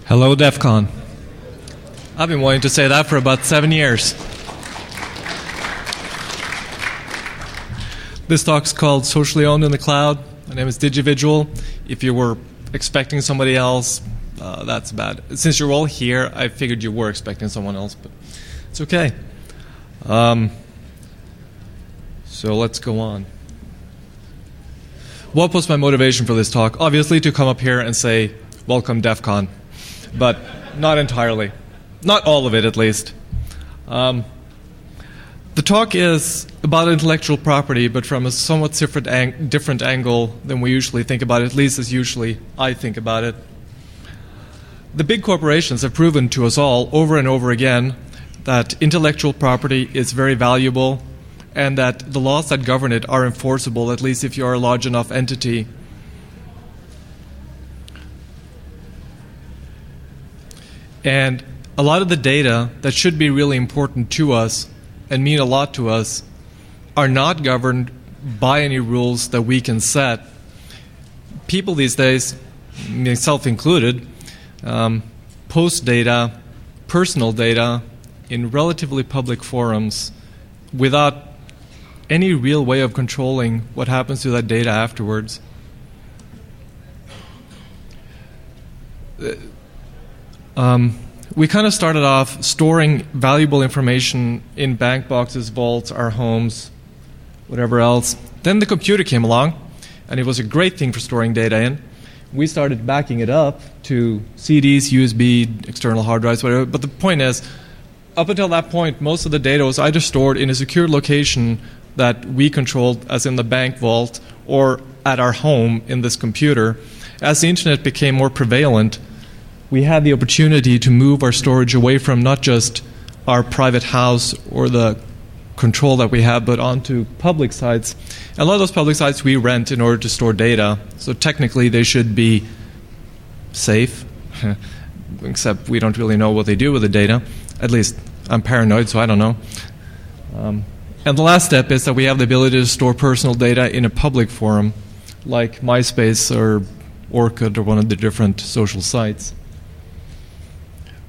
Hello, DEF CON. I've been wanting to say that for about 7 years. This talk's called Socially Owned in the Cloud. My name is Digividual. If you were expecting somebody else, that's bad. Since you're all here, I figured you were expecting someone else, but it's okay. So let's go on. What was my motivation for this talk? Obviously to come up here and say, welcome DEF CON, but not entirely. Not all of it, at least. The talk is about intellectual property, but from a somewhat different angle than we usually think about it, at least as usually I think about it. The big corporations have proven to us all over and over again that intellectual property is very valuable and that the laws that govern it are enforceable, at least if you are a large enough entity. And a lot of the data that should be really important to us and mean a lot to us are not governed by any rules that we can set. People these days, myself included, post data, personal data, in relatively public forums without any real way of controlling what happens to that data afterwards. We kind of started off storing valuable information in bank boxes, vaults, our homes, whatever else. Then the computer came along, and it was a great thing for storing data in. We started backing it up to CDs, USB, external hard drives, whatever. But the point is, up until that point, most of the data was either stored in a secure location that we controlled, as in the bank vault, or at our home in this computer. As the internet became more prevalent, we had the opportunity to move our storage away from not just our private house or the control that we have, but onto public sites. And a lot of those public sites we rent in order to store data. So technically they should be safe, except we don't really know what they do with the data. At least I'm paranoid, so I don't know. And the last step is that we have the ability to store personal data in a public forum, like MySpace or Orkut or one of the different social sites.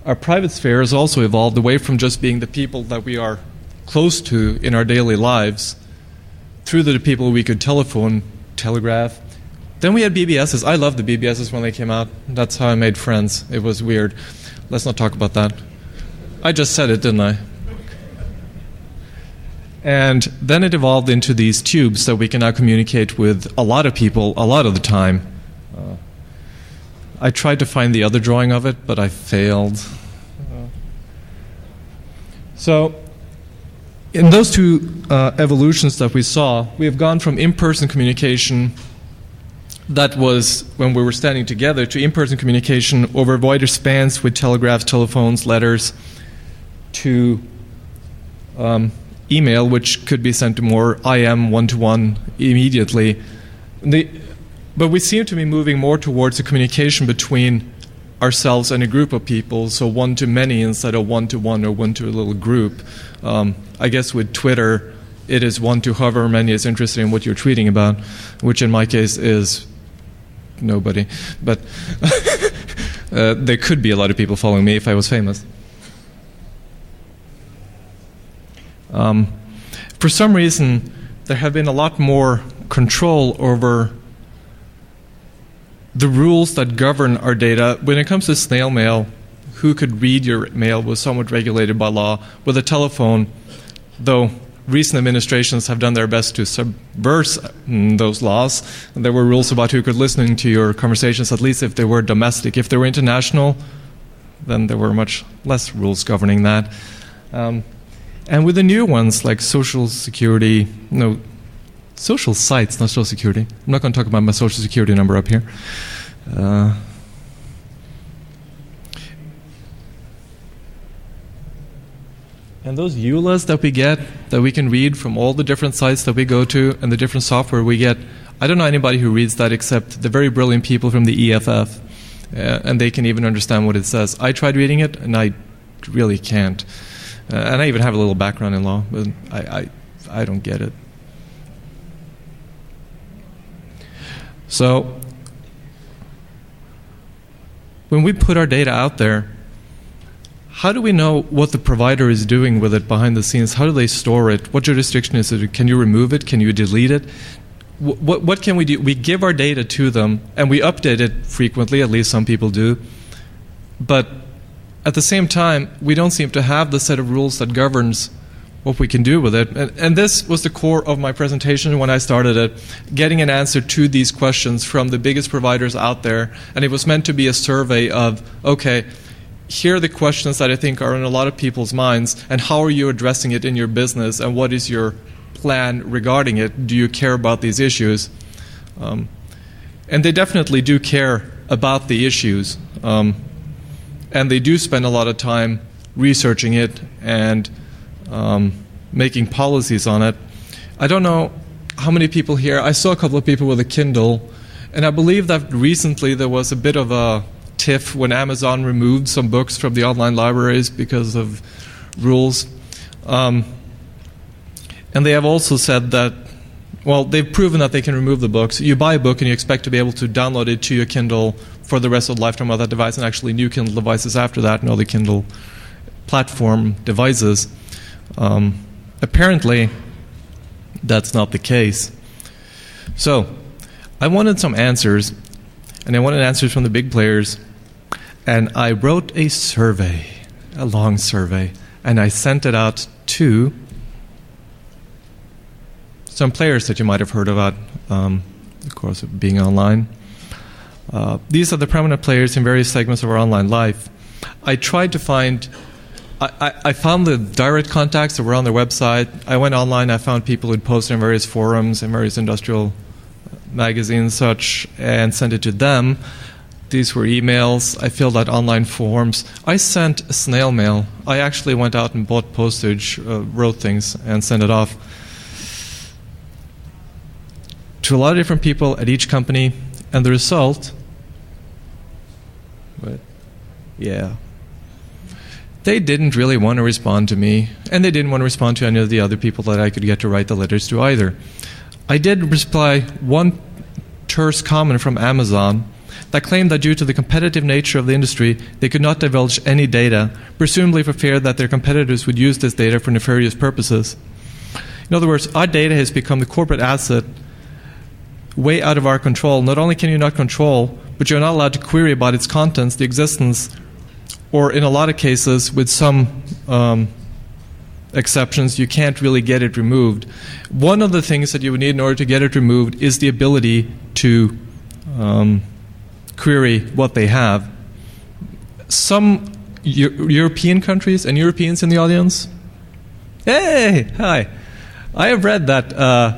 Our private sphere has also evolved away from just being the people that we are close to in our daily lives, through the people we could telegraph. Then we had BBSs. I loved the BBSs when they came out. That's how I made friends. It was weird. Let's not talk about that. I just said it, didn't I? And then it evolved into these tubes that we can now communicate with a lot of people a lot of the time. I tried to find the other drawing of it, but I failed. So, in those two evolutions that we saw, we have gone from in-person communication that was when we were standing together to in-person communication over wider spans with telegraphs, telephones, letters, to email, which could be sent to more IM one-to-one immediately. But we seem to be moving more towards a communication between ourselves and a group of people, so one-to-many instead of one-to-one or one-to-a-little group. I guess with Twitter, it is one to however many is interested in what you're tweeting about, which in my case is nobody. But there could be a lot of people following me if I was famous. For some reason, there have been a lot more control over the rules that govern our data. When it comes to snail mail, who could read your mail was somewhat regulated by law. With a telephone, though recent administrations have done their best to subvert those laws, there were rules about who could listen to your conversations, at least if they were domestic. If they were international, then there were much less rules governing that. And with the new ones, like social security, social sites, not social security. I'm not going to talk about my social security number up here. And those EULAs that we get, that we can read from all the different sites that we go to and the different software we get, I don't know anybody who reads that except the very brilliant people from the EFF. And they can even understand what it says. I tried reading it, and I really can't. And I even have a little background in law, but I don't get it. So when we put our data out there, how do we know what the provider is doing with it behind the scenes? How do they store it? What jurisdiction is it? Can you remove it? Can you delete it? What can we do? We give our data to them, and we update it frequently, at least some people do. But at the same time, we don't seem to have the set of rules that governs what we can do with it. And this was the core of my presentation when I started it, getting an answer to these questions from the biggest providers out there. And it was meant to be a survey of, okay, here are the questions that I think are in a lot of people's minds, and how are you addressing it in your business, and what is your plan regarding it? Do you care about these issues? And they definitely do care about the issues. And they do spend a lot of time researching it and making policies on it. I don't know how many people here, I saw a couple of people with a Kindle, and I believe that recently there was a bit of a tiff when Amazon removed some books from the online libraries because of rules. And they have also said that, well, they've proven that they can remove the books. You buy a book and you expect to be able to download it to your Kindle for the rest of the lifetime of that device, and actually new Kindle devices after that, and other Kindle platform devices. Apparently, that's not the case. So, I wanted some answers, and I wanted answers from the big players, and I wrote a survey, a long survey, and I sent it out to some players that you might have heard about, of course, of being online. These are the prominent players in various segments of our online life. I tried to find, I found the direct contacts that were on their website. I went online, I found people who'd posted in various forums and various industrial magazines such, and sent it to them. These were emails. I filled out online forms. I sent snail mail. I actually went out and bought postage, wrote things, and sent it off to a lot of different people at each company. And the result, they didn't really want to respond to me, and they didn't want to respond to any of the other people that I could get to write the letters to either. I did reply one terse comment from Amazon that claimed that due to the competitive nature of the industry, they could not divulge any data, presumably for fear that their competitors would use this data for nefarious purposes. In other words, our data has become the corporate asset way out of our control. Not only can you not control, but you're not allowed to query about its contents, the existence, or in a lot of cases, with some exceptions, you can't really get it removed. One of the things that you would need in order to get it removed is the ability to query what they have. Some European countries, and Europeans in the audience? Hey, hi. I have read that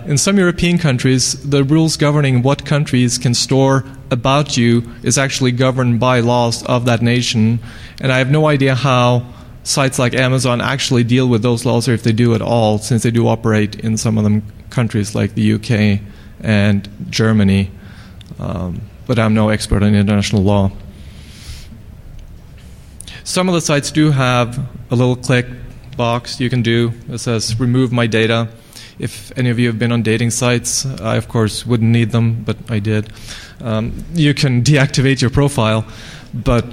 in some European countries, the rules governing what countries can store about you is actually governed by laws of that nation, and I have no idea how sites like Amazon actually deal with those laws, or if they do at all, since they do operate in some of them countries like the UK and Germany, but I'm no expert on international law. Some of the sites do have a little click box you can do that says remove my data. If any of you have been on dating sites, I of course wouldn't need them, but I did. You can deactivate your profile, but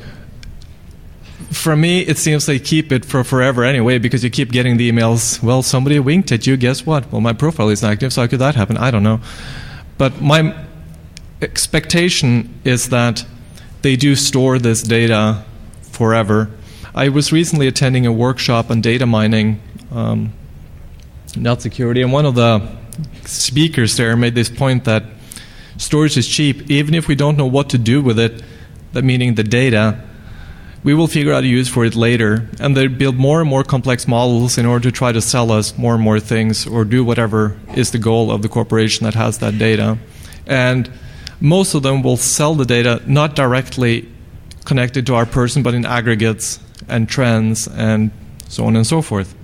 for me it seems they keep it for forever anyway, because you keep getting the emails, well, somebody winked at you, guess what? Well, my profile isn't active, so how could that happen? I don't know. But my expectation is that they do store this data forever. I was recently attending a workshop on data mining, not security, and one of the speakers there made this point that storage is cheap. Even if we don't know what to do with it, that meaning the data, we will figure out a use for it later, and they build more and more complex models in order to try to sell us more and more things, or do whatever is the goal of the corporation that has that data. And most of them will sell the data not directly connected to our person, but in aggregates and trends and so on and so forth.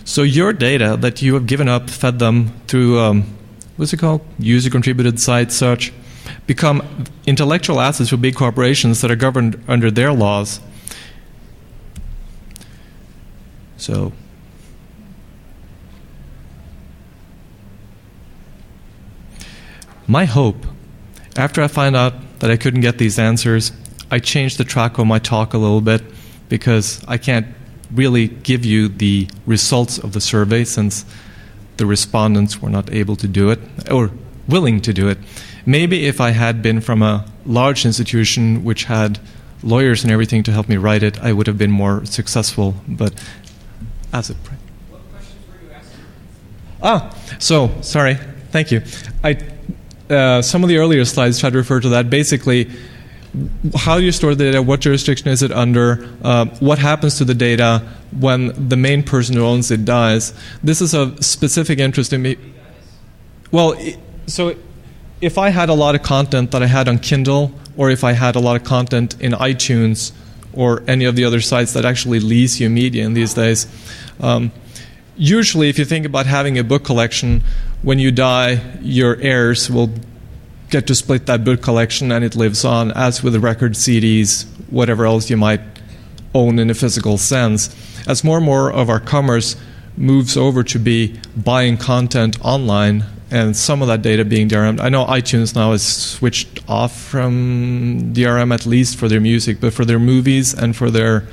So your data that you have given up, fed them through, what's it called? User-contributed sites, such, become intellectual assets for big corporations that are governed under their laws. So, my hope After I found out that I couldn't get these answers, I changed the track of my talk a little bit because I can't really give you the results of the survey since the respondents were not able to do it or willing to do it. Maybe if I had been from a large institution which had lawyers and everything to help me write it, I would have been more successful. But as a what questions were you asking? Sorry, thank you. Some of the earlier slides tried to refer to that. Basically, how do you store the data? What jurisdiction is it under? What happens to the data when the main person who owns it dies? This is of specific interest in me. Well, so if I had a lot of content that I had on Kindle, or if I had a lot of content in iTunes or any of the other sites that actually lease you media in these days, usually if you think about having a book collection, when you die, your heirs will get to split that book collection and it lives on, as with the record, CDs, whatever else you might own in a physical sense. As more and more of our commerce moves over to be buying content online and some of that data being DRM. I know iTunes now is switched off from DRM, at least for their music, but for their movies and for their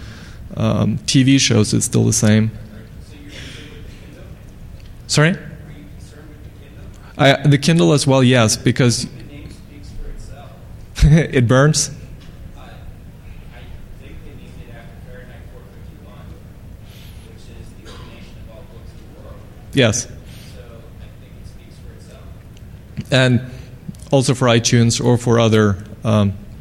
TV shows, it's still the same. So you're concerned with the Kindle? Sorry? Are you concerned with the Kindle? The Kindle as well, yes, because The name speaks for itself. it burns. I think they named it after Fahrenheit 451, which is the origination of all books in the world. Yes. So I think it speaks for itself. And also for iTunes or for other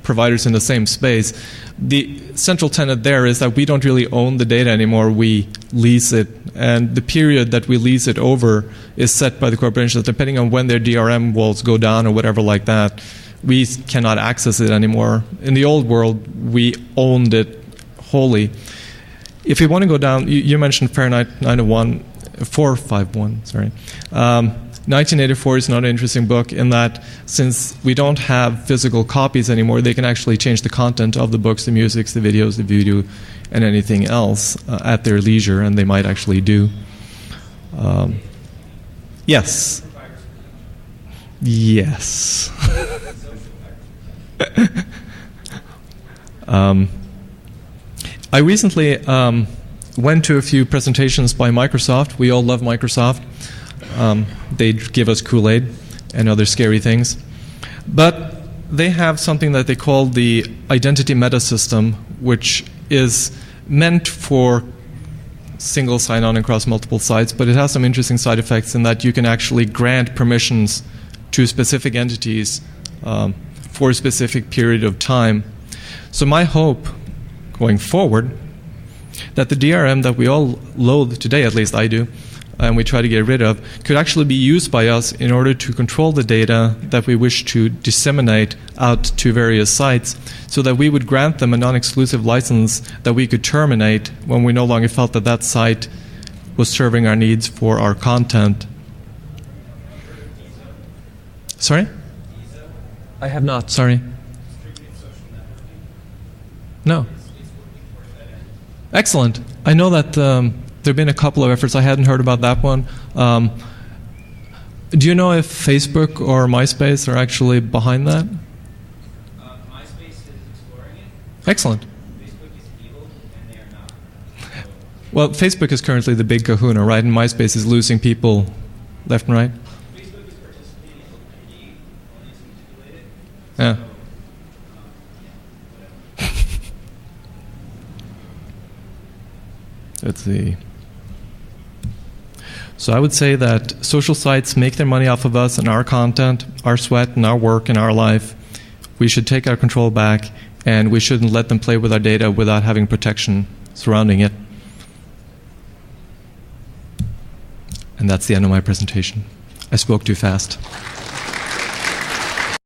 providers in the same space. The central tenet there is that we don't really own the data anymore, we lease it. And the period that we lease it over is set by the corporations, depending on when their DRM walls go down or whatever like that. We cannot access it anymore. In the old world, we owned it wholly. If you want to go down, you mentioned Fahrenheit 451, sorry. 1984 is not an interesting book in that since we don't have physical copies anymore, they can actually change the content of the books, the musics, the videos, the video, and anything else at their leisure, and they might actually do. Yes. Yes. I recently went to a few presentations by Microsoft. We all love Microsoft. They give us Kool-Aid and other scary things. But they have something that they call the identity meta system, which is meant for single sign-on across multiple sites, but it has some interesting side effects in that you can actually grant permissions to specific entities for a specific period of time. So my hope going forward that the DRM that we all loathe today, at least I do, and we try to get rid of, could actually be used by us in order to control the data that we wish to disseminate out to various sites, so that we would grant them a non-exclusive license that we could terminate when we no longer felt that that site was serving our needs for our content. Sorry? I have not, sorry. No. Excellent. I know that there have been a couple of efforts. I hadn't heard about that one. Do you know if Facebook or MySpace are actually behind that? MySpace is exploring it. Excellent. Facebook is evil, and they are not. Well, Facebook is currently the big kahuna, right? And MySpace is losing people left and right. Facebook is participating in OpenAI, only to manipulate it. Yeah. So, Let's see. So I would say that social sites make their money off of us and our content, our sweat and our work and our life. We should take our control back, and we shouldn't let them play with our data without having protection surrounding it. And that's the end of my presentation. I spoke too fast.